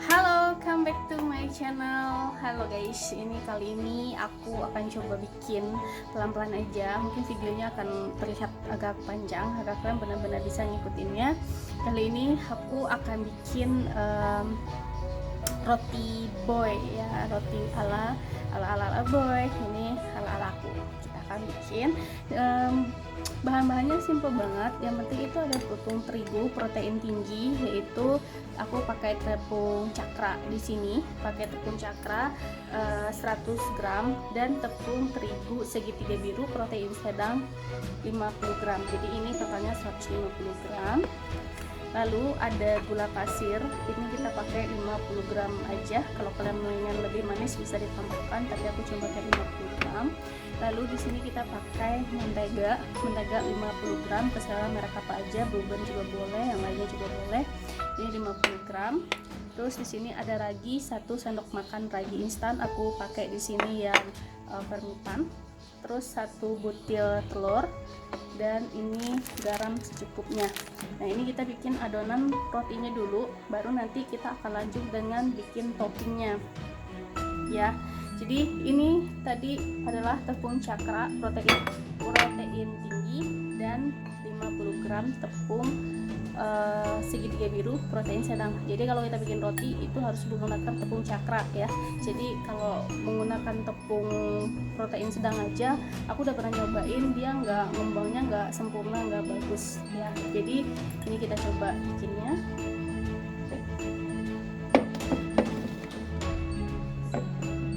Halo, come back to my channel. Halo guys, ini kali ini aku akan coba bikin pelan-pelan aja. Mungkin videonya akan terlihat agak panjang, agak kalian benar-benar bisa ngikutinnya. Kali ini aku akan bikin roti boy ya, roti ala boy. Ini ala aku. Kita akan bikin. Bahan-bahannya simple banget. Yang penting itu ada tepung terigu protein tinggi, yaitu aku pakai tepung cakra di sini, pakai tepung cakra 100 gram dan tepung terigu segitiga biru protein sedang 50 gram. Jadi ini totalnya 150 gram. Lalu ada gula pasir, ini kita pakai 50 gram aja. Kalau kalian ingin lebih manis bisa ditambahkan, tapi aku cuma pakai 50 gram. Lalu di sini kita pakai mentega 50 gram, terserah merek apa aja, blueband juga boleh, yang lainnya juga boleh. Ini 50 gram. Terus di sini ada ragi 1 sendok makan ragi instan, aku pakai di sini yang fermentan. Terus 1 butir telur dan ini garam secukupnya. Nah, ini kita bikin adonan rotinya dulu, baru nanti kita akan lanjut dengan bikin toppingnya ya. Jadi ini tadi adalah tepung cakra protein tinggi dan 50 gram tepung segitiga biru protein sedang. Jadi kalau kita bikin roti itu harus menggunakan tepung cakra ya. Jadi kalau menggunakan tepung protein sedang aja, aku udah pernah nyobain, dia nggak ngembangnya nggak sempurna, nggak bagus ya. Jadi ini kita coba bikinnya.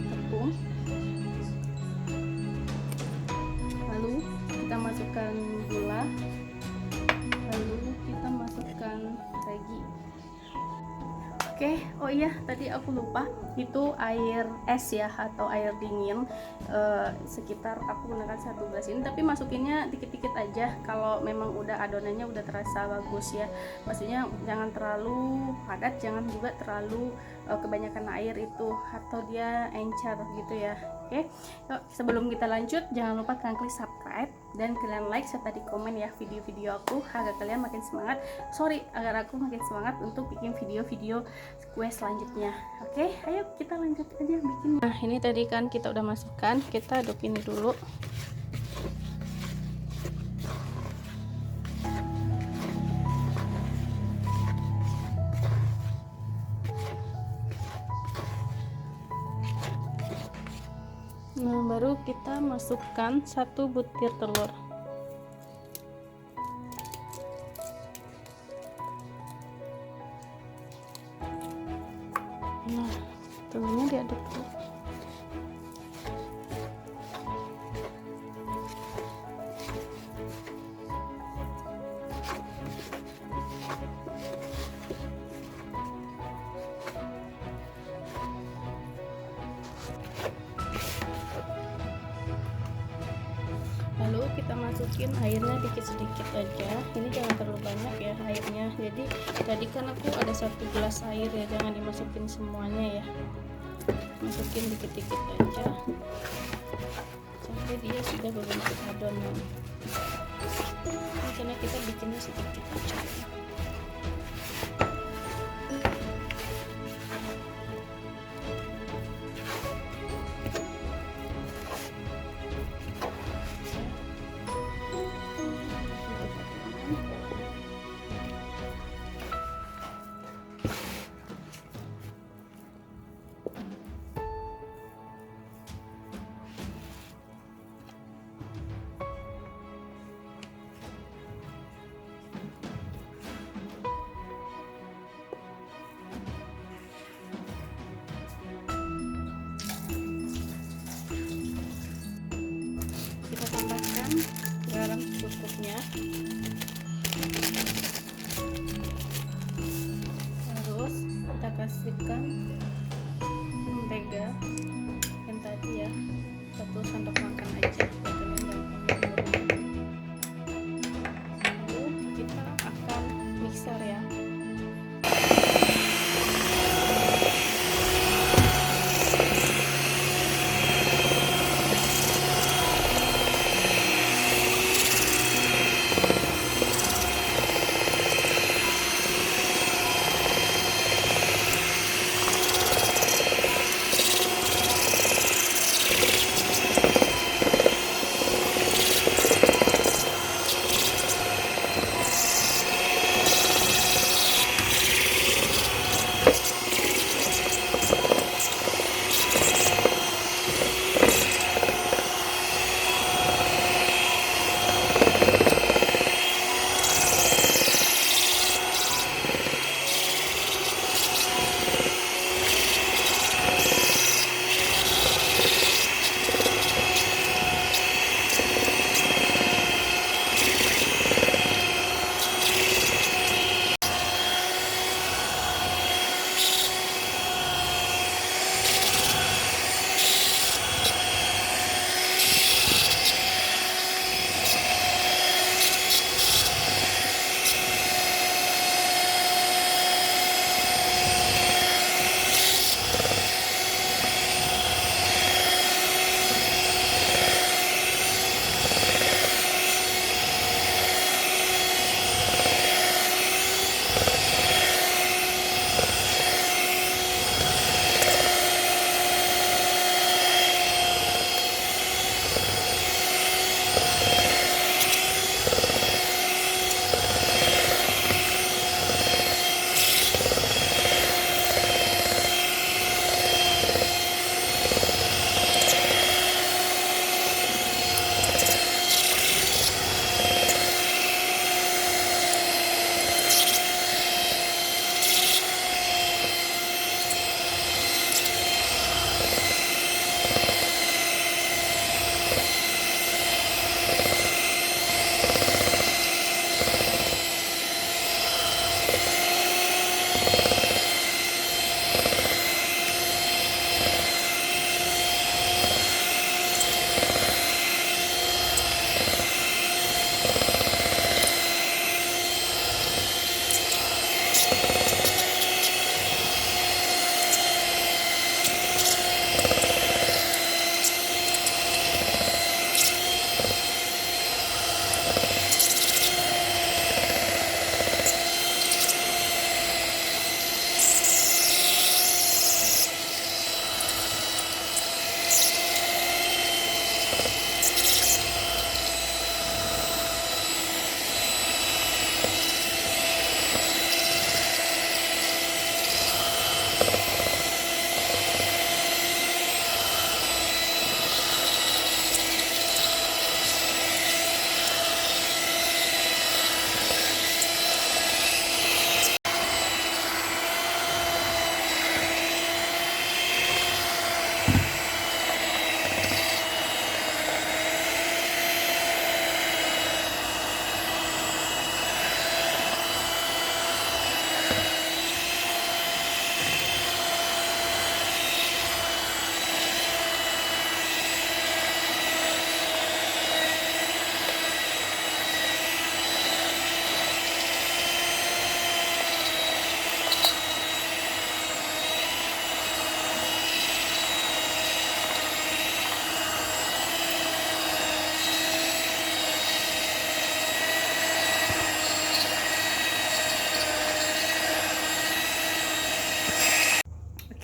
Tepung, lalu kita masukkan gula, lalu kita masukkan ragi. Oke, oh iya tadi aku lupa, itu air es ya atau air dingin, sekitar aku gunakan 1 gelas ini, tapi masukinnya dikit-dikit aja kalau memang udah adonannya udah terasa bagus ya. Maksudnya jangan terlalu padat, jangan juga terlalu kebanyakan air itu atau dia encer gitu ya. Oke, yuk, sebelum kita lanjut jangan lupa kalian klik subscribe dan kalian like serta di komen ya video-video aku agar kalian makin semangat, agar aku makin semangat untuk bikin video-video kue selanjutnya. Oke, ayo kita lanjut aja bikin. Nah, ini tadi kan kita udah masukkan, kita aduk ini dulu. Nah, baru kita masukkan 1 butir telur. Nah, telurnya diaduk dulu. Lalu kita masukin airnya dikit-sedikit aja, ini jangan terlalu banyak ya airnya. Jadi tadi kan aku ada 1 gelas air ya, jangan dimasukin semuanya ya, masukin dikit-dikit aja sampai dia sudah berbentuk adonan. Karena kita bikinnya sedikit aja. secukupnya. Terus kita kasihkan mentega yang tadi ya, 1 sendok makan aja biar kalian gampang mengukur. Lalu kita akan mixer ya.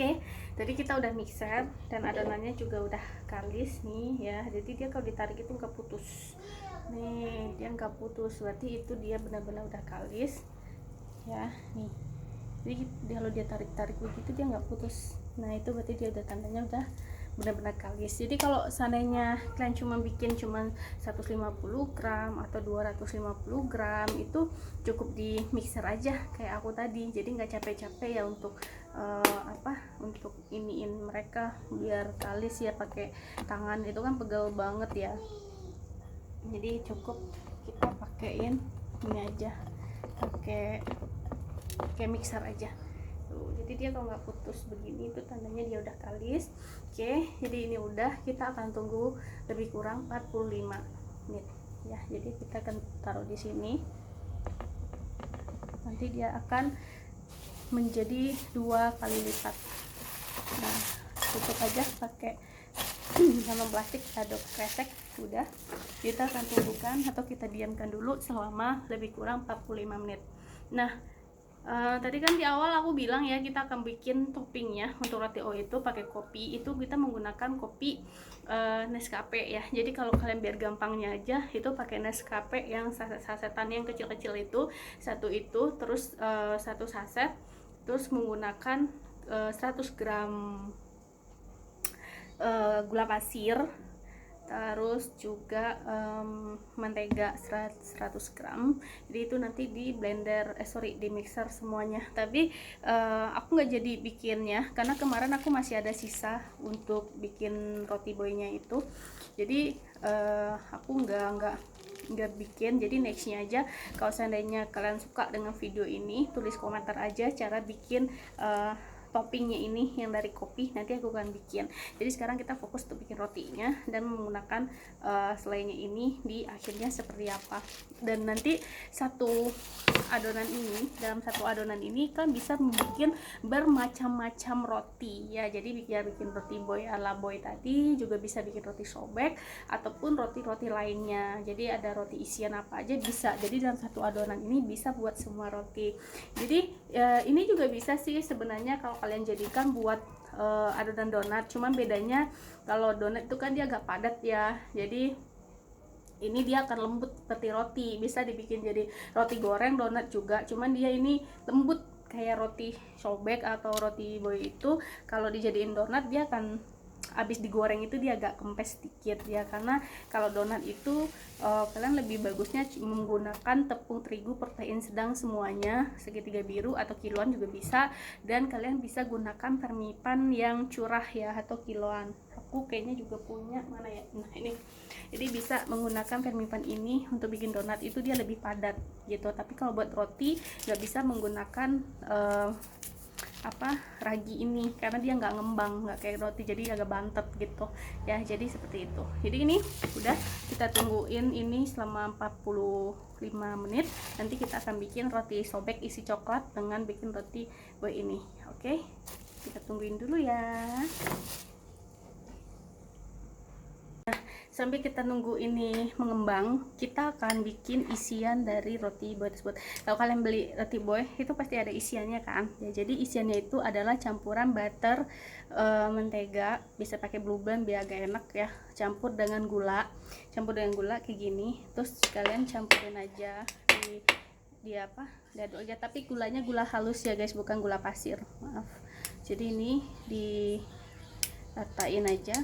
Oke, jadi kita udah mixer dan adonannya juga udah kalis nih ya. Jadi dia kalau ditarik itu nggak putus. Nih, dia nggak putus. Berarti itu dia benar-benar udah kalis. Ya, nih. Jadi kalau dia tarik-tarik begitu dia nggak putus. Nah, itu berarti dia udah tandanya udah benar-benar kalis. Jadi kalau seandainya kalian cuma bikin cuma 150 gram atau 250 gram itu cukup di mixer aja kayak aku tadi. Jadi nggak capek-capek ya untuk untuk iniin mereka biar kalis ya, pakai tangan itu kan pegel banget ya. Jadi cukup kita pakein ini aja, pakai mixer aja. Tuh, jadi dia kalau nggak putus begini itu tandanya dia udah kalis. Oke, jadi ini udah, kita akan tunggu lebih kurang 45 menit ya. Jadi kita akan taruh di sini, nanti dia akan menjadi 2 kali lipat. Nah, tutup aja pakai sama plastik atau kresek. Udah, kita akan tunggukan atau kita diamkan dulu selama lebih kurang 45 menit. Nah, tadi kan di awal aku bilang ya, kita akan bikin toppingnya untuk roti O itu pakai kopi. Itu kita menggunakan kopi Nescafe ya. Jadi kalau kalian biar gampangnya aja, itu pakai Nescafe yang sasetan yang kecil-kecil itu, satu itu, terus 1 saset, terus menggunakan 100 gram gula pasir, terus juga mentega 100 gram. Jadi itu nanti di blender, di mixer semuanya. Tapi aku nggak jadi bikinnya karena kemarin aku masih ada sisa untuk bikin roti boynya itu. Jadi aku nggak bikin. Jadi nextnya aja, kalau seandainya kalian suka dengan video ini, tulis komentar aja cara bikin toppingnya ini yang dari kopi, nanti aku akan bikin. Jadi sekarang kita fokus untuk bikin rotinya dan menggunakan selainya ini di akhirnya seperti apa. Dan nanti dalam satu adonan ini kan bisa bikin bermacam-macam roti ya. Jadi bikin roti boy ala boy tadi, juga bisa bikin roti sobek ataupun roti-roti lainnya. Jadi ada roti isian apa aja bisa. Jadi dalam satu adonan ini bisa buat semua roti. Jadi ini juga bisa sih sebenarnya kalau kalian jadikan buat adonan donat. Cuman bedanya kalau donat itu kan dia agak padat ya. Jadi ini dia akan lembut seperti roti. Bisa dibikin jadi roti goreng, donat juga. Cuman dia ini lembut kayak roti sobek atau roti boy itu. Kalau dijadiin donat dia akan habis digoreng itu dia agak kempes sedikit ya, karena kalau donat itu kalian lebih bagusnya menggunakan tepung terigu protein sedang semuanya, segitiga biru atau kiloan juga bisa, dan kalian bisa gunakan permipan yang curah ya atau kiloan. Aku kayaknya juga punya, mana ya, nah ini. Jadi bisa menggunakan permipan ini untuk bikin donat, itu dia lebih padat gitu. Tapi kalau buat roti nggak bisa menggunakan ragi ini karena dia nggak ngembang, nggak kayak roti, jadi agak bantet gitu ya. Jadi seperti itu. Jadi ini udah, kita tungguin ini selama 45 menit. Nanti kita akan bikin roti sobek isi coklat dengan bikin roti boy ini. Oke, kita tungguin dulu ya. Sambil kita nunggu ini mengembang, kita akan bikin isian dari roti boy tersebut. Kalau kalian beli roti boy itu pasti ada isiannya kan ya. Jadi isiannya itu adalah campuran butter, mentega, bisa pakai Blue Band biar agak enak ya, campur dengan gula kayak gini. Terus kalian campurin aja di diaduk aja, tapi gulanya gula halus ya guys, bukan gula pasir, maaf. Jadi ini diratain aja,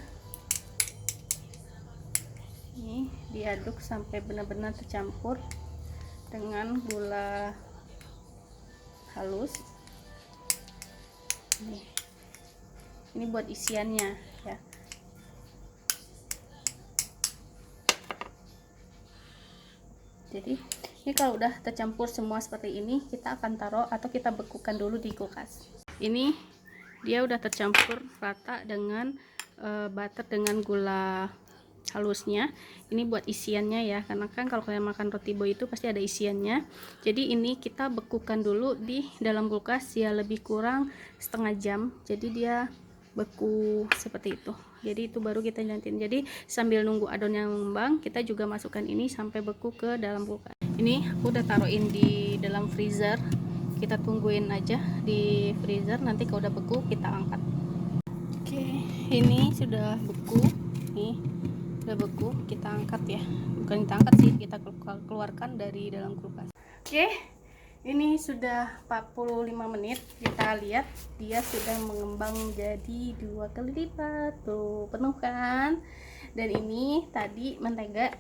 ini diaduk sampai benar-benar tercampur dengan gula halus. Ini buat isiannya ya. Jadi ini kalau udah tercampur semua seperti ini, kita akan taruh atau kita bekukan dulu di kulkas. Ini dia udah tercampur rata dengan butter dengan gula halusnya. Ini buat isiannya ya, karena kan kalau kalian makan roti boy itu pasti ada isiannya. Jadi ini kita bekukan dulu di dalam kulkas ya, lebih kurang setengah jam. Jadi dia beku seperti itu. Jadi itu baru kita jantin. Jadi sambil nunggu adonannya mengembang, kita juga masukkan ini sampai beku ke dalam kulkas. Ini aku udah taruhin di dalam freezer. Kita tungguin aja di freezer, nanti kalau udah beku kita angkat. Oke, ini sudah beku. Nih udah beku, kita angkat ya, bukan kita angkat sih, kita keluarkan dari dalam kulkas. Oke, ini sudah 45 menit, kita lihat dia sudah mengembang jadi 2 kali lipat tuh, penuh kan. Dan ini tadi mentega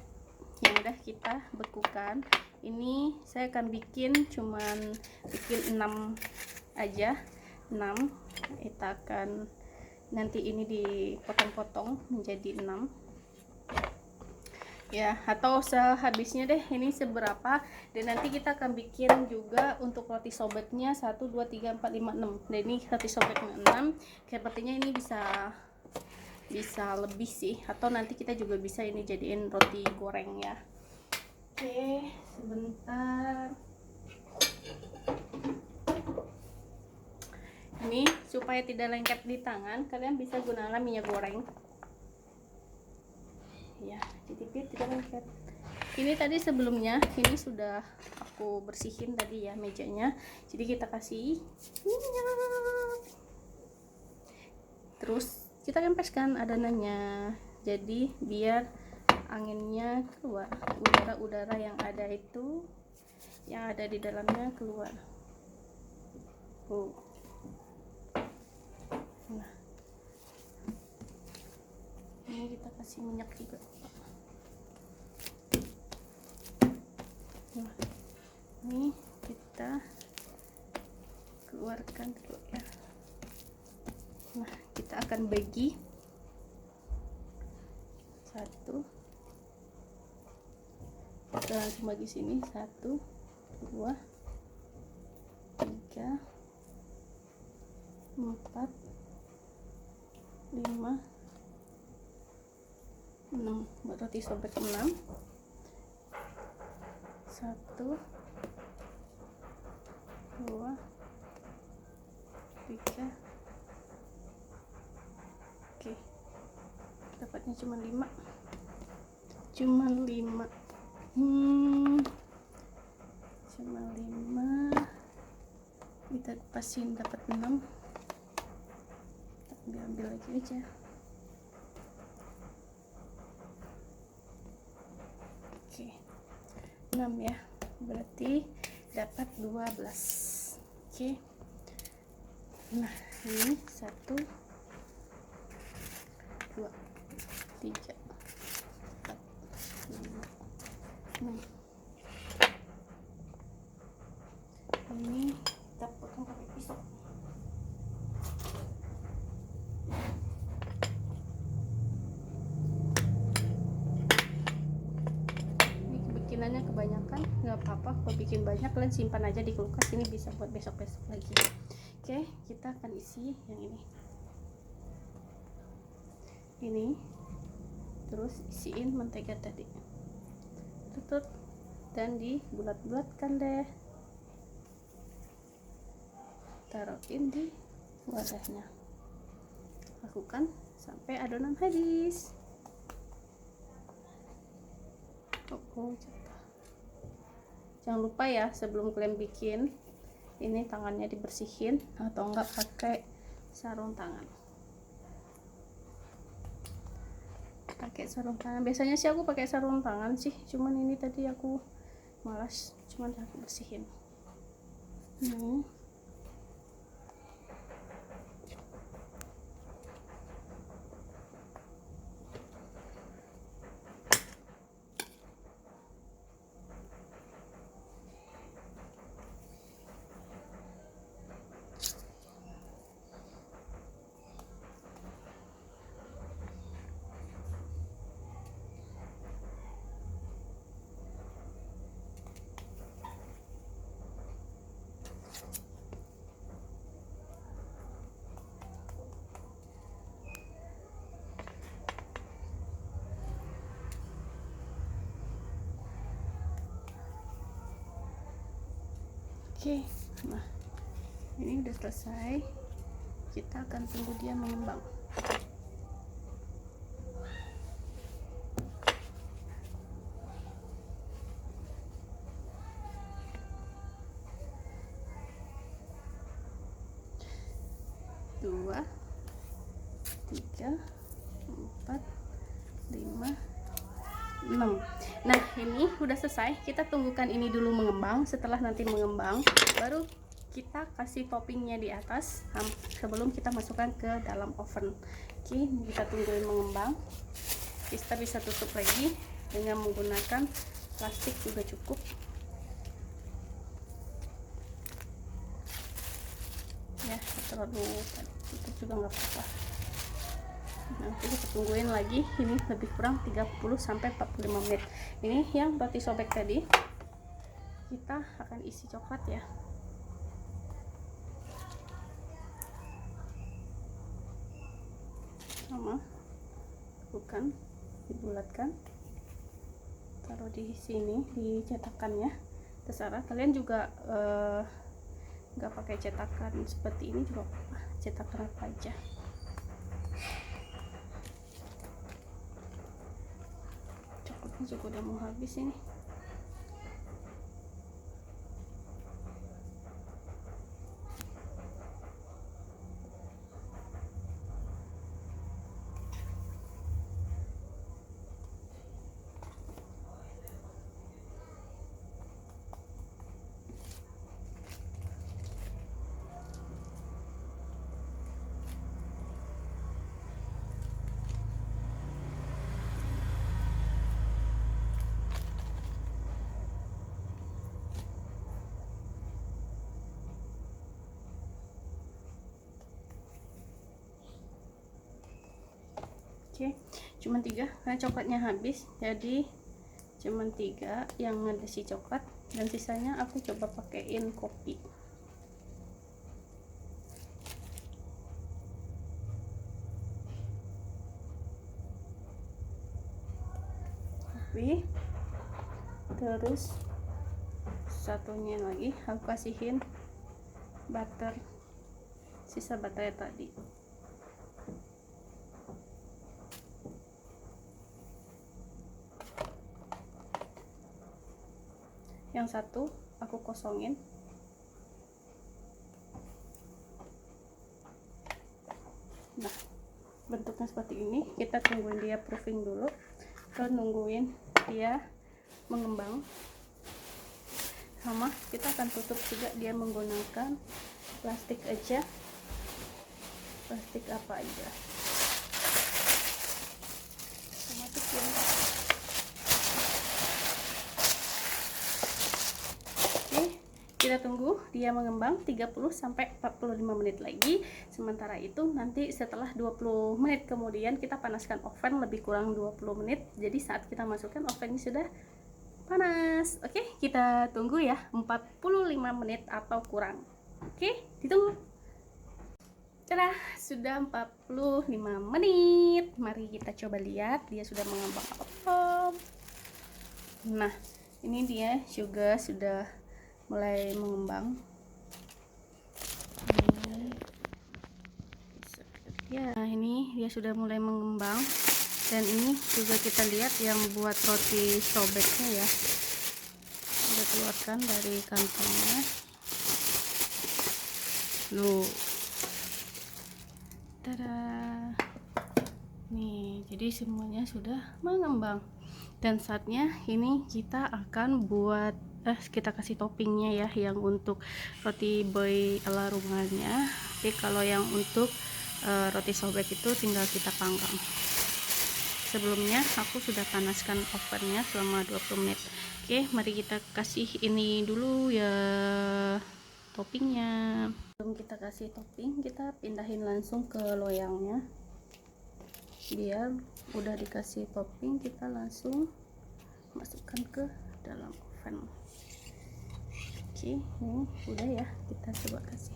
yang udah kita bekukan, ini saya akan bikin cuman bikin 6 aja, 6. Kita akan nanti ini dipotong-potong menjadi 6. ya, atau sehabisnya deh ini seberapa. Dan nanti kita akan bikin juga untuk roti sobeknya 1 2 3 4 5 6. Dan ini roti sobeknya 6, sepertinya ini bisa lebih sih, atau nanti kita juga bisa ini jadiin roti goreng ya. Oke, sebentar. Ini supaya tidak lengket di tangan, kalian bisa gunakan minyak goreng ya, jadi biar tidak lengket. Ini tadi sebelumnya ini sudah aku bersihin tadi ya mejanya, jadi kita kasih minyak, terus kita kempeskan adonannya, jadi biar anginnya keluar, udara-udara yang ada itu yang ada di dalamnya keluar. Nah, ini kita kasih minyak juga. Nah, ini kita keluarkan dulu ya. Nah, kita akan bagi 1, kita langsung bagi sini 1 2 3 4 5 6 buat roti sobek 6. 1 2 3. Oke, dapatnya cuma 5. Cuma 5. Kita pasin dapat 6. Kita ambil lagi aja. Oke, 6 ya, berarti dapat 12. Oke, nah ini 1 2 3 4 5 6. Ini kita potong pakai pisau. Ini bikinannya kebanyakan, nggak apa-apa kalau bikin banyak, kalian simpan aja di kulkas, ini bisa buat besok-besok lagi. Oke, kita akan isi yang ini terus isiin mentega tadi, tutup dan dibulat-bulatkan deh, taruhin di wadahnya, lakukan sampai adonan habis. Jangan lupa ya, sebelum kalian bikin ini tangannya dibersihin atau enggak pakai sarung tangan. Biasanya sih aku pakai sarung tangan sih, cuman ini tadi aku malas, cuman aku bersihin. Oke, nah ini udah selesai, kita akan tunggu dia mengembang. Dua, 3, 4, 5, 6. Nah, ini udah selesai, kita tunggukan ini dulu mengembang. Setelah nanti mengembang, baru kita kasih toppingnya di atas sebelum kita masukkan ke dalam oven. Oke, kita tungguin mengembang. Kita bisa tutup lagi dengan menggunakan plastik juga cukup. Ya, terlalu tutup juga nggak apa-apa. Nanti kita tungguin lagi, ini lebih kurang 30 sampai 45 menit. Ini yang roti sobek tadi kita akan isi coklat ya. Sama, bukan dibulatkan, taruh di sini di cetakannya. Terserah kalian juga nggak pakai cetakan seperti ini juga apa, cetakan apa aja. Coklatnya juga udah mau habis ini. Oke, cuman 3 karena coklatnya habis, jadi cuman 3 yang ngedesi coklat, dan sisanya aku coba pakein kopi. Terus satunya lagi aku kasihin butter, sisa butter tadi. Yang satu aku kosongin. Nah, bentuknya seperti ini. Kita tungguin dia proofing dulu, terus nungguin dia mengembang. Sama kita akan tutup juga dia menggunakan plastik aja, plastik apa aja, otomatis ya. Oke, kita tunggu dia mengembang 30 sampai 45 menit lagi. Sementara itu nanti setelah 20 menit kemudian kita panaskan oven lebih kurang 20 menit. Jadi saat kita masukkan, ovennya sudah panas. Oke, kita tunggu ya 45 menit atau kurang. Oke, ditunggu. Tada, sudah 45 menit. Mari kita coba lihat dia sudah mengembang apa belum. Nah, ini dia juga sudah mulai mengembang. Nah, ini dia sudah mulai mengembang. Dan ini juga kita lihat yang buat roti sobeknya ya, udah keluarkan dari kantongnya. Tada, nih jadi semuanya sudah mengembang. Dan saatnya ini kita akan buat kita kasih toppingnya ya, yang untuk roti boy ala rumahannya. Tapi kalau yang untuk roti sobek itu tinggal kita panggang. Sebelumnya aku sudah panaskan ovennya selama 20 menit. Oke, mari kita kasih ini dulu ya, toppingnya. Sebelum kita kasih topping, kita pindahin langsung ke loyangnya. Dia udah dikasih topping, kita langsung masukkan ke dalam oven. Oke, ini udah ya, kita coba kasih.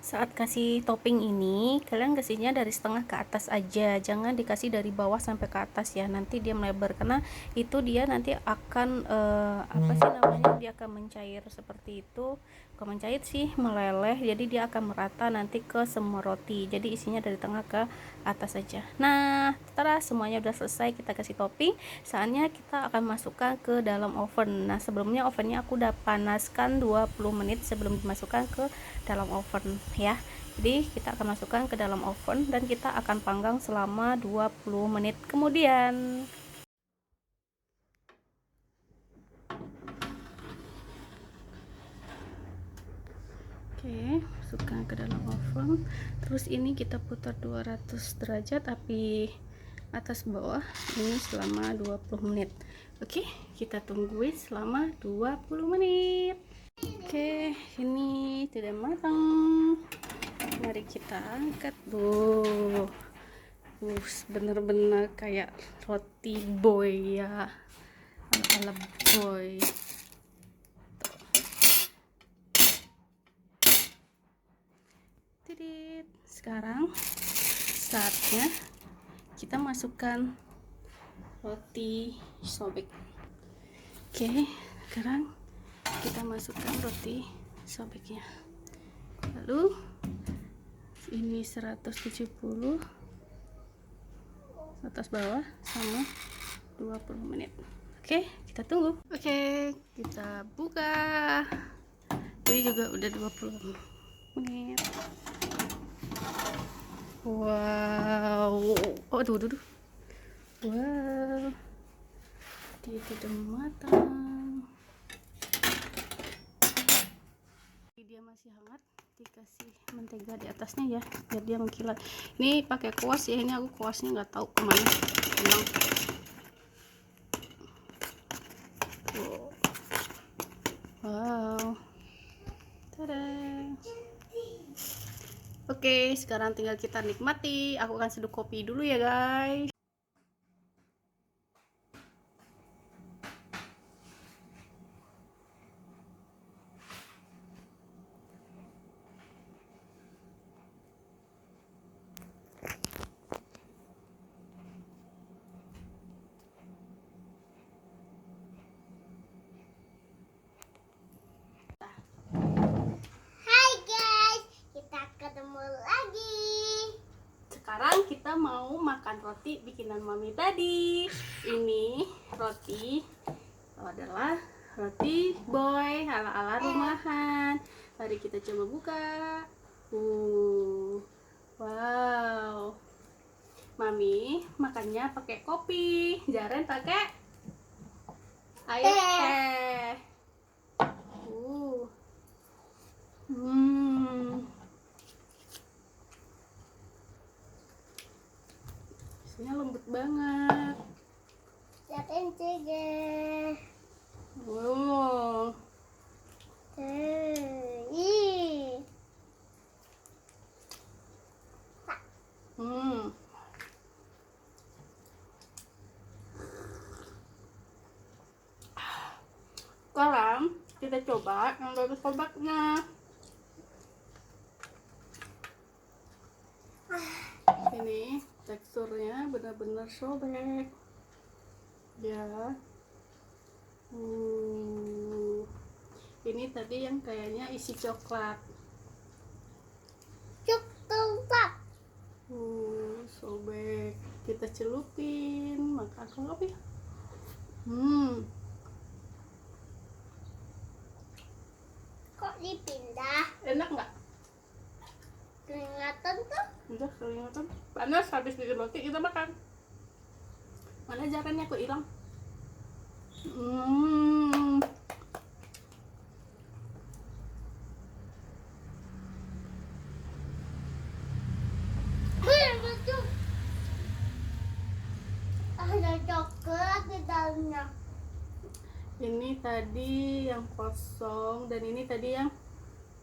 Saat kasih topping ini, kalian kasihnya dari setengah ke atas aja, jangan dikasih dari bawah sampai ke atas ya, nanti dia melebar, karena itu dia nanti akan apa sih namanya, dia akan mencair seperti itu. bukan mencair sih, meleleh, jadi dia akan merata nanti ke semua roti. Jadi isinya dari tengah ke atas saja. Nah, setelah semuanya udah selesai, kita kasih topping. Saatnya kita akan masukkan ke dalam oven. Nah, sebelumnya ovennya aku udah panaskan 20 menit sebelum dimasukkan ke dalam oven ya. Jadi kita akan masukkan ke dalam oven dan kita akan panggang selama 20 menit kemudian. Oke, masukkan ke dalam oven. Terus ini kita putar 200 derajat api atas bawah ini selama 20 menit. Oke, kita tungguin selama 20 menit. Oke, ini sudah matang. Mari kita angkat. Bener-bener kayak roti boy ya, ala-ala boy. Sekarang saatnya kita masukkan roti sobek. Oke, sekarang kita masukkan roti sobeknya. Lalu ini 170 atas bawah sama 20 menit. Oke, kita tunggu. Oke, kita buka. Ini juga udah 20 menit. Wow, aduh. Wow, dia sudah matang. Dia masih hangat, dikasih mentega di atasnya ya, biar dia mengkilat. Ini pakai kuas ya, ini aku kuasnya nggak tahu kemana hilang. Wow, tada. Oke, sekarang tinggal kita nikmati. Aku akan seduh kopi dulu ya guys. Sekarang kita mau makan roti bikinan mami tadi. Ini roti adalah roti boy ala-ala rumahan. Mari kita coba buka. Wow. Mami makannya pakai kopi, Jaren pakai air teh. Isinya lembut banget. Siapin tiga. Wow. Sekarang kita coba yang dari sobeknya. Ini teksturnya benar-benar sobek ya. Ini tadi yang kayaknya isi coklat. Sobek. Kita celupin, makan kopi. Kok dipindah? Enak nggak? Keringatan tuh. Udah keringatan. Panas, habis bikin roti kita makan. Mana jarannya kok hilang? Ada coklat di dalamnya. Ini tadi yang kosong dan ini tadi yang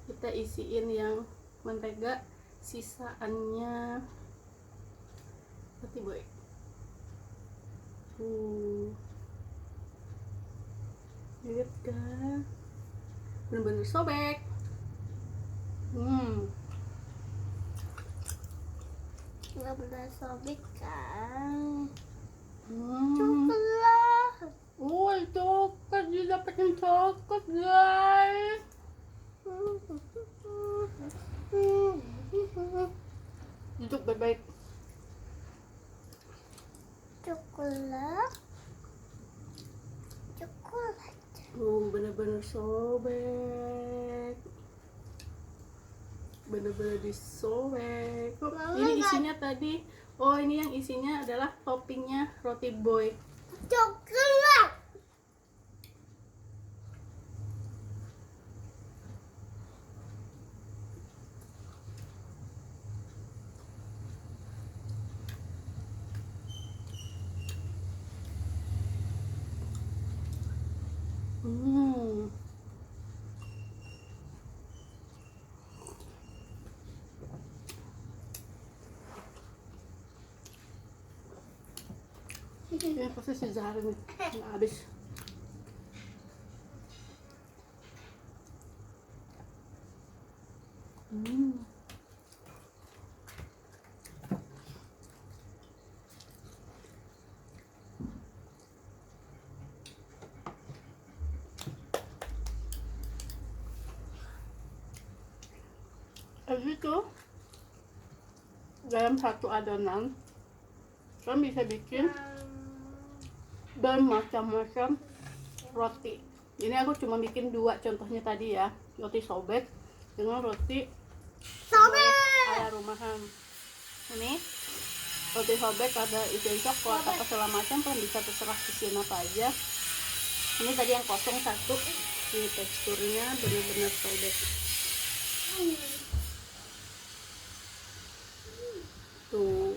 kita isiin yang mentega, sisaannya roti boy. Lihat kan, bener-bener sobek. Bener-bener sobek kan. Coklat. Coklat, dia dapetin coklat guys. Duduk baik-baik. Coklat. Coklat. Bener-bener sobek. Bener-bener disobek. Oh, Mama ini nggak- isinya tadi. Oh, ini yang isinya adalah toppingnya roti boy. Coklat. Hmm. Ini pasti si Zahra nih, nggak habis. Hmm. Habis itu dalam satu adonan kan bisa bikin bermacam-macam roti. Ini aku cuma bikin 2 contohnya tadi ya, roti sobek dengan roti Sobek. ala rumahan. Ini roti sobek ada isian coklat apa segala macam, kan bisa terserah isian apa aja. Ini tadi yang kosong 1, ini teksturnya benar-benar sobek. Tuh,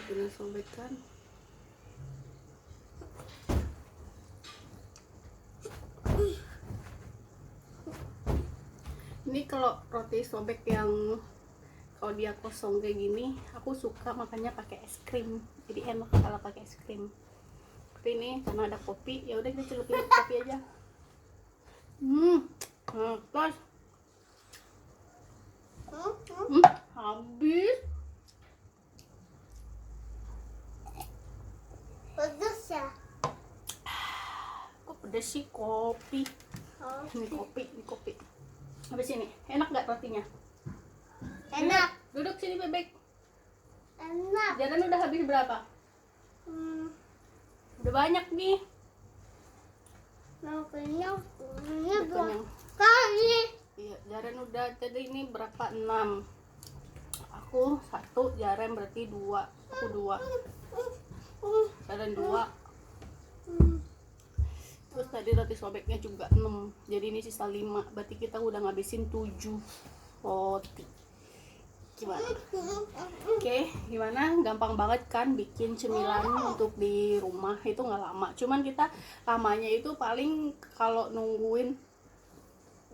benar sobek kan. Ini kalau roti sobek yang kalau dia kosong kayak gini, aku suka makannya pakai es krim. Jadi enak kalau pakai es krim. Seperti ini karena ada kopi, ya udah kita celupin kopi aja. Terus habis. Pedas ya. Kok pedes sih kopi? Ini kopi. Habis ini, enak gak rotinya? Enak. Duduk sini bebek. Enak. Jalan udah habis berapa? Udah banyak nih. Mau kenyang. Ini Udah dua kenyang. kali. Iya, Jaren udah tadi ini berapa? 6. Aku 1, Jaren berarti 2. Aku 2. Jaren 2. Terus tadi roti sobeknya juga 6. Jadi ini sisa 5. Berarti kita udah ngabisin 7 roti. Gimana? Oke, gimana? Gampang banget kan bikin cemilan untuk di rumah, itu nggak lama. Cuman kita lamanya itu paling kalau nungguin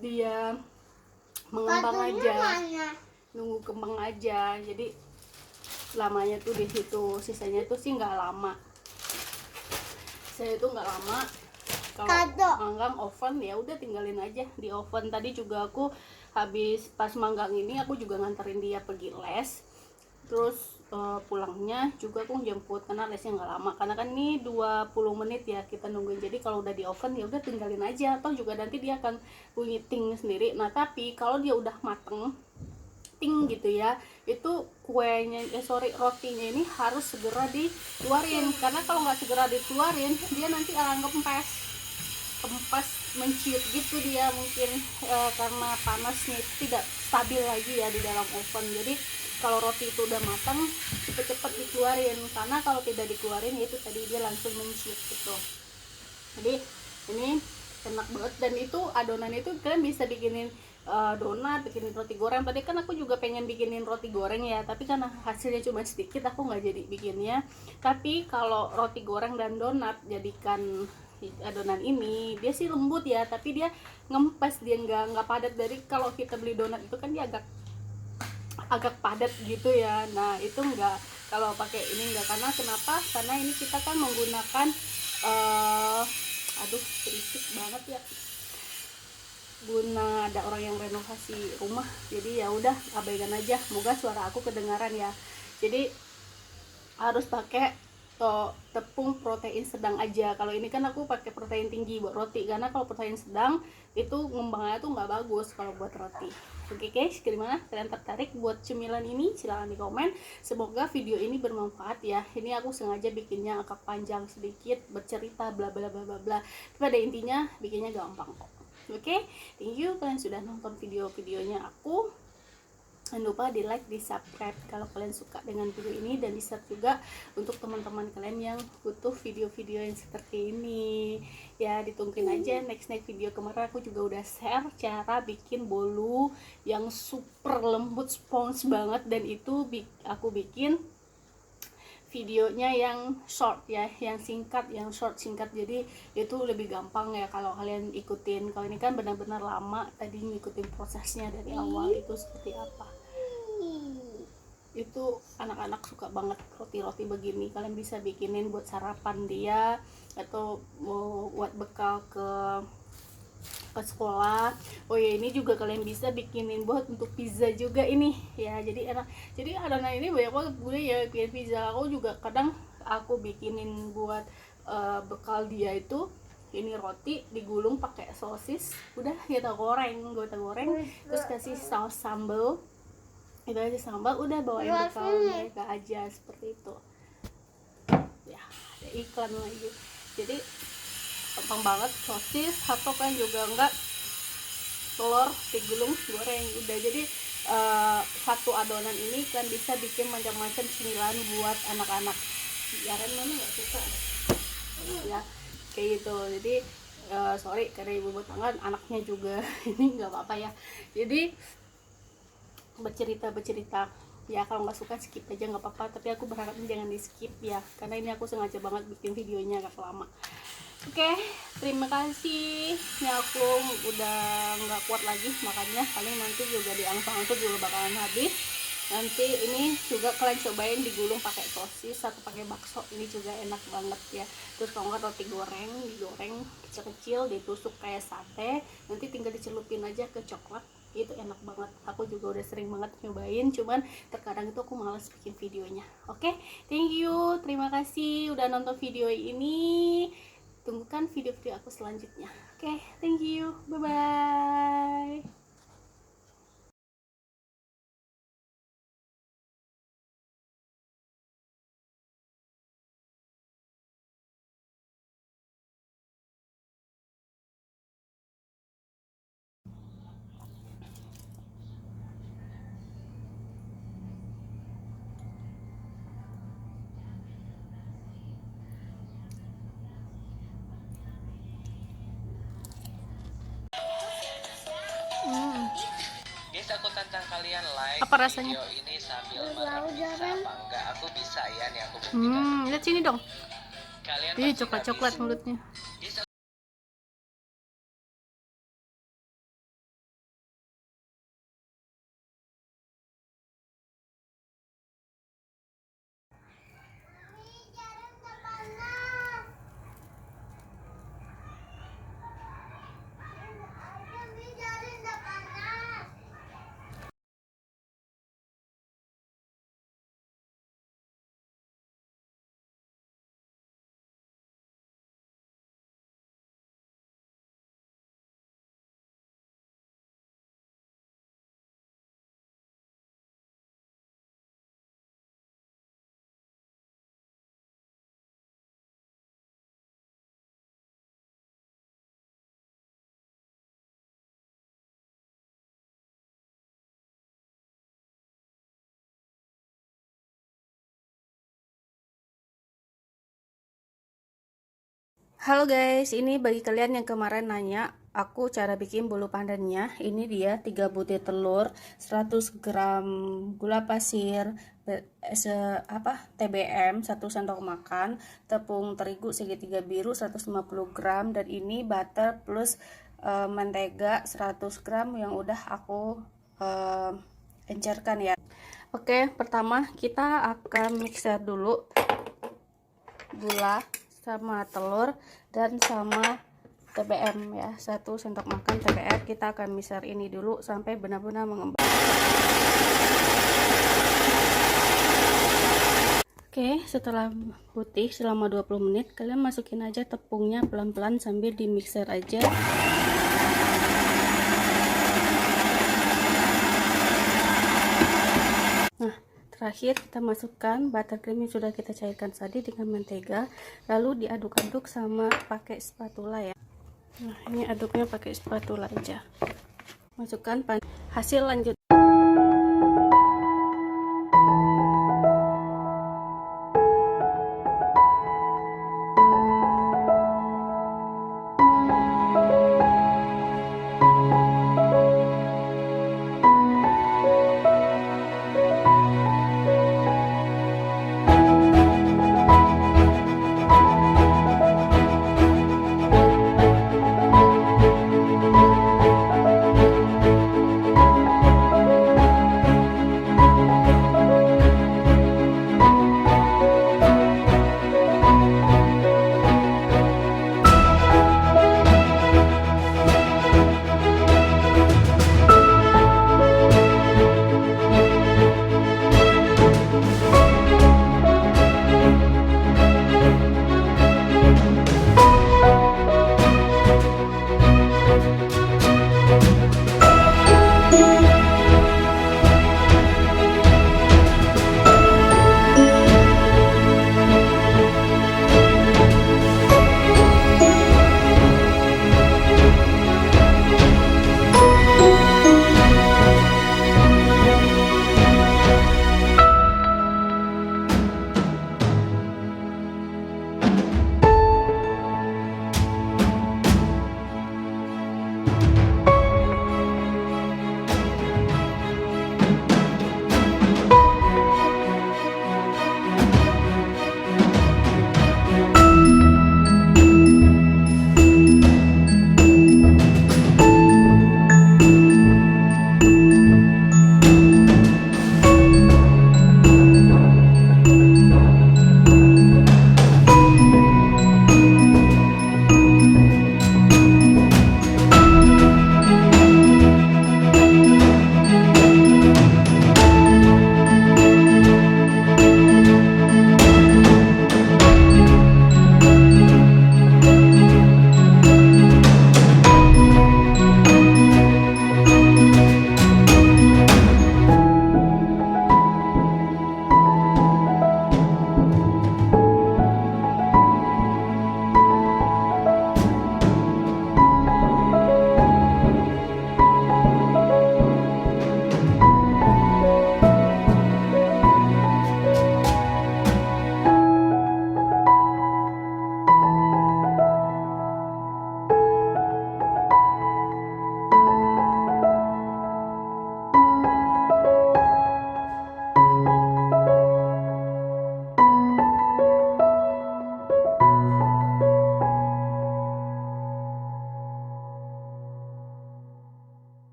dia mengembang Batunya aja, mana? nunggu kembang aja. Jadi lamanya tuh di situ, sisanya itu sih nggak lama. Saya itu nggak lama. Kalau Kado. manggang oven ya udah tinggalin aja di oven. Tadi juga aku habis pas manggang ini aku juga nganterin dia pergi les. Terus pulangnya juga aku jemput karena lesnya nggak lama. Karena kan ini 20 menit ya kita nungguin. Jadi kalau udah di oven ya udah tinggalin aja. Atau juga nanti dia akan bunyi ting sendiri. Nah tapi kalau dia udah mateng ting gitu ya, itu kuenya rotinya ini harus segera dikeluarin. Karena kalau nggak segera dikeluarin dia nanti akan kempes menciut gitu dia mungkin karena panasnya itu tidak stabil lagi ya di dalam oven. Jadi kalau roti itu udah matang cepet-cepet dikeluarin, karena kalau tidak dikeluarin ya itu tadi dia langsung menciut gitu. Jadi ini enak banget, dan itu adonan itu kalian bisa bikinin donat, bikinin roti goreng. Tadi kan aku juga pengen bikinin roti goreng ya, tapi karena hasilnya cuma sedikit aku nggak jadi bikinnya. Tapi kalau roti goreng dan donat jadikan adonan ini, dia sih lembut ya, tapi dia ngempes, dia nggak padat. Dari kalau kita beli donat itu kan dia agak padat gitu ya. Nah itu enggak, kalau pakai ini enggak. Karena kenapa? Karena ini kita kan menggunakan aduh berisik banget ya, guna ada orang yang renovasi rumah. Jadi ya udah abaikan aja, moga suara aku kedengaran ya. Jadi harus pakai atau tepung protein sedang aja. Kalau ini kan aku pakai protein tinggi buat roti, karena kalau protein sedang itu ngembangnya tuh nggak bagus kalau buat roti. Oke guys, gimana? Kalian tertarik buat cemilan ini? Silahkan di komen. Semoga video ini bermanfaat ya. Ini aku sengaja bikinnya agak panjang sedikit, bercerita bla bla bla bla bla. Tapi pada intinya bikinnya gampang kok. Oke, thank you kalian sudah nonton video-videonya aku. Jangan lupa di like, di subscribe kalau kalian suka dengan video ini, dan di share juga untuk teman-teman kalian yang butuh video-video yang seperti ini ya. Ditungguin aja next video. Kemarin aku juga udah share cara bikin bolu yang super lembut, spons banget, dan itu aku bikin videonya yang short ya, yang singkat, yang short singkat, jadi itu lebih gampang ya kalau kalian ikutin. Kalau ini kan benar-benar lama tadi ngikutin prosesnya dari awal itu seperti apa. Itu anak-anak suka banget roti-roti begini. Kalian bisa bikinin buat sarapan dia, atau mau buat bekal ke sekolah. Oh ya, ini juga kalian bisa bikinin buat untuk pizza juga ini ya. Jadi enak. Jadi adonan ini banyak banget gue ya bikin pizza. Aku juga kadang aku bikinin buat bekal dia itu. Ini roti digulung pakai sosis, udah kita goreng, terus kasih saus sambal. Itu aja sambal, udah bawain bekal mereka aja seperti itu ya. Ada iklan lagi, jadi gampang banget. Sosis atau kan juga enggak, telur digulung goreng udah. Jadi satu adonan ini kan bisa bikin macam-macam cemilan buat anak-anak. Jaren mana nggak suka ya kayak gitu. Jadi sorry karena ibu rumah tangga anaknya juga ini nggak apa-apa ya. Jadi bercerita ya, kalau nggak suka skip aja nggak apa-apa, tapi aku berharap jangan di skip ya, karena ini aku sengaja banget bikin videonya agak lama. Oke, terima kasih ya. Aku udah nggak kuat lagi makannya, paling nanti juga di angsur-angsur juga bakalan habis. Nanti ini juga kalian cobain digulung pakai sosis atau pakai bakso, ini juga enak banget ya. Terus kalau nggak roti digoreng kecil-kecil, ditusuk kayak sate, nanti tinggal dicelupin aja ke coklat, itu enak banget. Aku juga udah sering banget nyobain, cuman terkadang itu aku malas bikin videonya. Oke, thank you, terima kasih udah nonton video ini. Tunggukan video-video aku selanjutnya. Oke, thank you, bye bye. Guys, aku tantang kalian like Apa rasanya? video ini sambil makan pizza apa enggak? Aku bisa ya nih, aku buktikan. Lihat sini dong. Kalian Ini pasti coklat-coklat habis. mulutnya. Guys, Halo guys, ini bagi kalian yang kemarin nanya aku cara bikin bolu pandannya. Ini dia 3 butir telur, 100 gram gula pasir, TBM 1 sendok makan, tepung terigu segitiga biru 150 gram, dan ini butter plus mentega 100 gram yang udah aku encerkan ya. Oke, pertama kita akan mixer dulu gula sama telur dan sama TBM ya, 1 sendok makan TBM. Kita akan mixer ini dulu sampai benar-benar mengembang. Oke, Oke, setelah putih selama 20 menit, kalian masukin aja tepungnya pelan-pelan sambil di mixer aja. Nah, terakhir kita masukkan buttercream yang sudah kita cairkan tadi dengan mentega, lalu diaduk-aduk sama pakai spatula ya. Nah, ini aduknya pakai spatula aja. Masukkan hasil lanjut.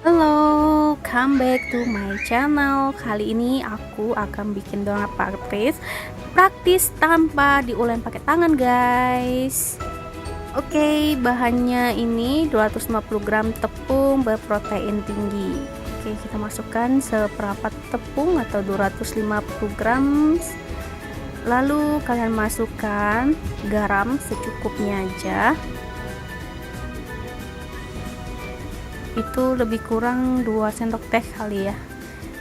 Halo, come back to my channel. Kali ini aku akan bikin donat praktis tanpa diulek pakai tangan, guys. Oke, bahannya ini 250 gram tepung berprotein tinggi. Oke, kita masukkan seperempat tepung atau 250 gram. Lalu kalian masukkan garam secukupnya aja. Itu lebih kurang 2 sendok teh kali ya.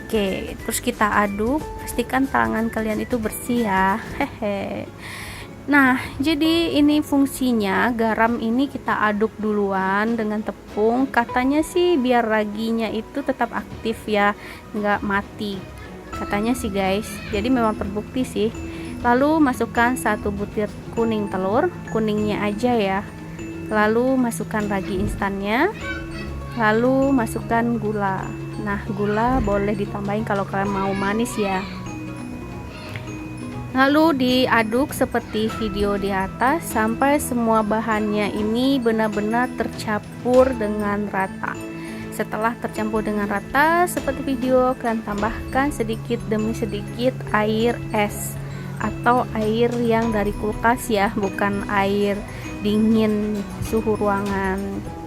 Oke, terus kita aduk, pastikan tangan kalian itu bersih ya. Hehe. Nah, jadi ini fungsinya, garam ini kita aduk duluan dengan tepung. Katanya sih biar raginya itu tetap aktif ya, nggak mati. Katanya sih guys, jadi memang terbukti sih. Lalu masukkan 1 butir kuning telur, kuningnya aja ya. Lalu masukkan ragi instannya. Lalu masukkan gula. Nah, gula boleh ditambahin kalau kalian mau manis ya. Lalu diaduk seperti video di atas sampai semua bahannya ini benar-benar tercampur dengan rata. Setelah tercampur dengan rata seperti video, kalian tambahkan sedikit demi sedikit air es atau air yang dari kulkas ya, bukan air dingin suhu ruangan.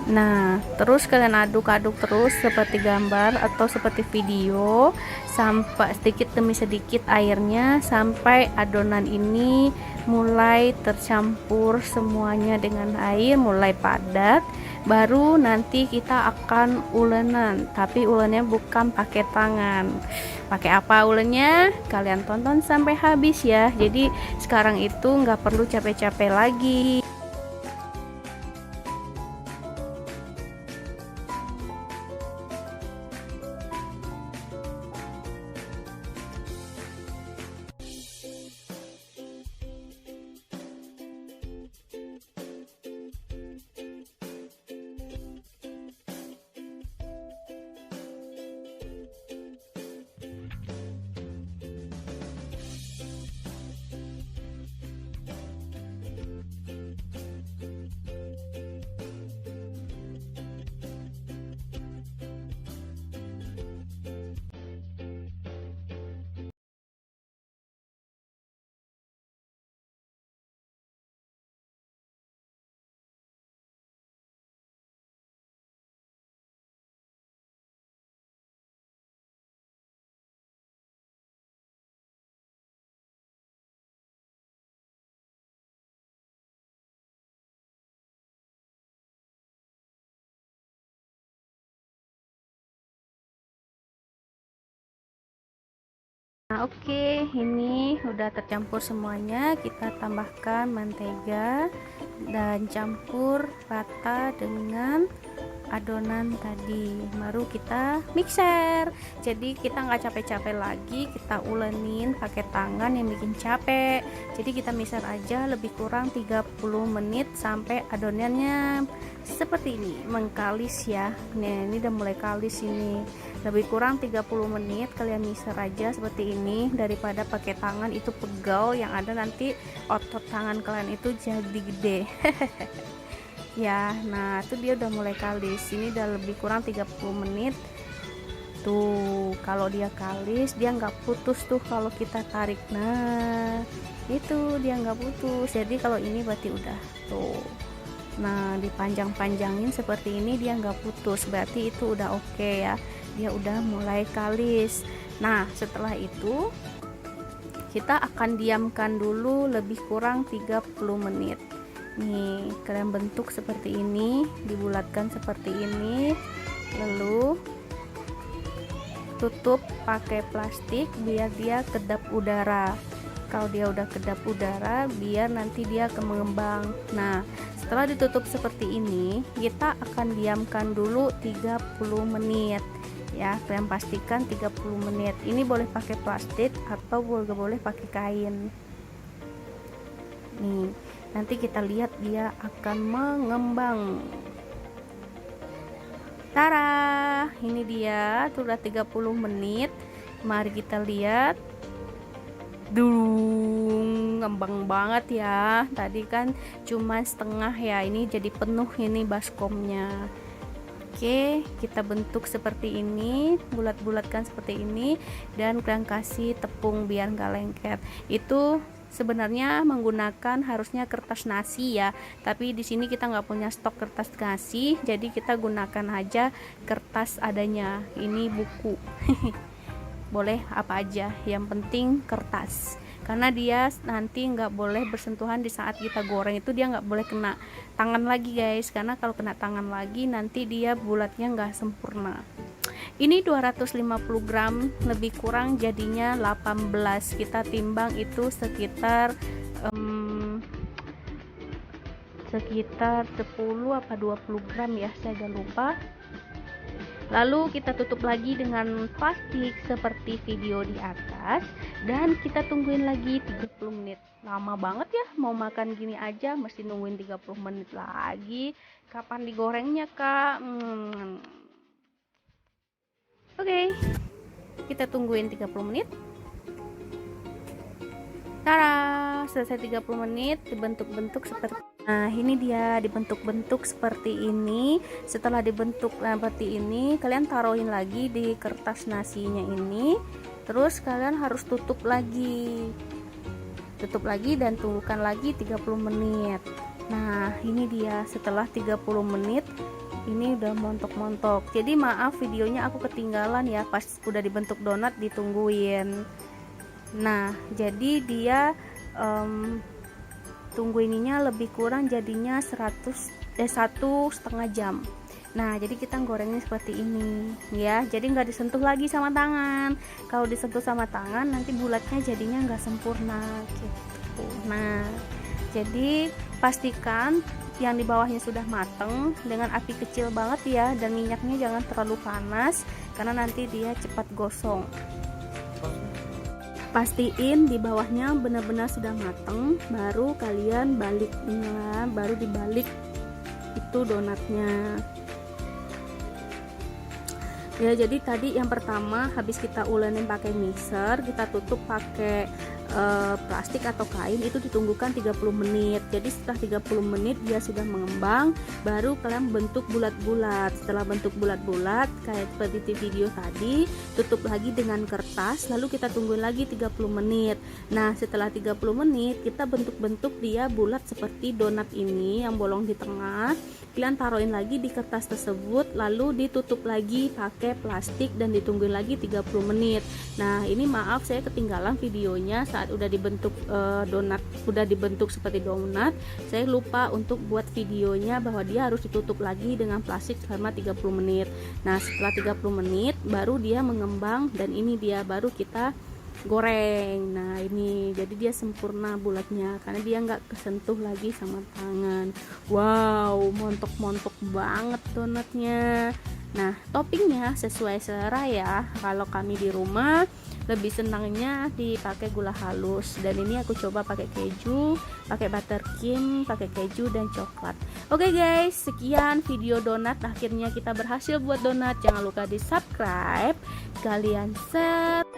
Nah, terus kalian aduk-aduk terus seperti gambar atau seperti video sampai sedikit demi sedikit airnya sampai adonan ini mulai tercampur semuanya dengan air, mulai padat. Baru nanti kita akan ulenan, tapi ulennya bukan pakai tangan. Pakai apa ulennya? Kalian tonton sampai habis ya. Jadi sekarang itu nggak perlu capek-capek lagi. Nah, oke, ini udah tercampur semuanya. Kita tambahkan mentega dan campur rata dengan adonan tadi. Baru kita mixer. Jadi kita nggak capek-capek lagi, kita ulenin pakai tangan yang bikin capek. Jadi kita mixer aja lebih kurang 30 menit sampai adonannya seperti ini, mengkalis ya. Nah, ini udah mulai kalis ini. Lebih kurang 30 menit kalian mixer aja seperti ini daripada pakai tangan, itu pegal, yang ada nanti otot tangan kalian itu jadi gede. Ya, nah itu dia udah mulai kalis. Ini udah lebih kurang 30 menit. Tuh, kalau dia kalis dia nggak putus tuh kalau kita tarik. Nah, itu dia nggak putus. Jadi kalau ini berarti udah tuh. Nah, dipanjang-panjangin seperti ini dia nggak putus, berarti itu udah oke ya, dia udah mulai kalis. Nah, setelah itu kita akan diamkan dulu lebih kurang 30 menit. Nih, kalian bentuk seperti ini, dibulatkan seperti ini, lalu tutup pakai plastik biar dia kedap udara. Kalau dia udah kedap udara, biar nanti dia akan mengembang. Nah, setelah ditutup seperti ini, kita akan diamkan dulu 30 menit ya. Kalian pastikan 30 menit. Ini boleh pakai plastik atau boleh pakai kain. Nih, nanti kita lihat dia akan mengembang. Tara, ini dia sudah 30 menit. Mari kita lihat. Dung, ngembang banget ya. Tadi kan cuma setengah ya, ini jadi penuh ini baskomnya. Oke, kita bentuk seperti ini, bulat-bulatkan seperti ini, dan kalian kasih tepung biar nggak lengket. Itu sebenarnya menggunakan harusnya kertas nasi ya, tapi di sini kita nggak punya stok kertas nasi, jadi kita gunakan aja kertas adanya. Ini buku. Boleh apa aja, yang penting kertas, karena dia nanti nggak boleh bersentuhan di saat kita goreng. Itu dia nggak boleh kena tangan lagi guys, karena kalau kena tangan lagi nanti dia bulatnya nggak sempurna. Ini 250 gram lebih kurang jadinya 18. Kita timbang itu sekitar 10 apa 20 gram ya, saya agak lupa. Lalu kita tutup lagi dengan plastik seperti video di atas, dan kita tungguin lagi 30 menit. Lama banget ya, mau makan gini aja mesti nungguin 30 menit lagi. Kapan digorengnya kak? Oke, kita tungguin 30 menit. Tara, selesai 30 menit, dibentuk-bentuk seperti. Nah, ini dia dibentuk-bentuk seperti ini. Setelah dibentuk seperti ini, kalian taruhin lagi di kertas nasinya ini. Terus kalian harus tutup lagi. Tutup lagi dan tunggukan lagi 30 menit. Nah, ini dia setelah 30 menit. Ini udah montok-montok. Jadi maaf videonya aku ketinggalan ya, pas udah dibentuk donat ditungguin. Nah, jadi dia tunggu ininya lebih kurang jadinya 1,5 jam. Nah, jadi kita gorengnya seperti ini ya, jadi nggak disentuh lagi sama tangan. Kalau disentuh sama tangan nanti bulatnya jadinya nggak sempurna gitu. Nah, jadi pastikan yang di bawahnya sudah mateng dengan api kecil banget ya, dan minyaknya jangan terlalu panas karena nanti dia cepat gosong. Pastiin di bawahnya benar-benar sudah mateng, baru kalian baliknya, baru dibalik itu donatnya ya. Jadi tadi yang pertama habis kita ulenin pakai mixer, kita tutup pakai plastik atau kain, itu ditunggukan 30 menit. Jadi setelah 30 menit dia sudah mengembang, baru kalian bentuk bulat-bulat. Setelah bentuk bulat-bulat kayak seperti di video tadi, tutup lagi dengan kertas, lalu kita tungguin lagi 30 menit. Nah, setelah 30 menit kita bentuk-bentuk dia bulat seperti donat ini yang bolong di tengah. Kalian taruhin lagi di kertas tersebut, lalu ditutup lagi pakai plastik dan ditungguin lagi 30 menit. Nah, ini maaf saya ketinggalan videonya saat udah dibentuk donat, udah dibentuk seperti donat. Saya lupa untuk buat videonya bahwa dia harus ditutup lagi dengan plastik selama 30 menit. Nah, setelah 30 menit baru dia mengembang, dan ini dia baru kita goreng. Nah, ini jadi dia sempurna bulatnya karena dia nggak kesentuh lagi sama tangan. Wow, montok-montok banget donatnya. Nah, toppingnya sesuai selera ya. Kalau kami di rumah lebih senangnya dipakai gula halus, dan ini aku coba pakai keju, pakai buttercream, pakai keju dan coklat. Oke guys, sekian video donat. Akhirnya kita berhasil buat donat. Jangan lupa di subscribe, kalian share.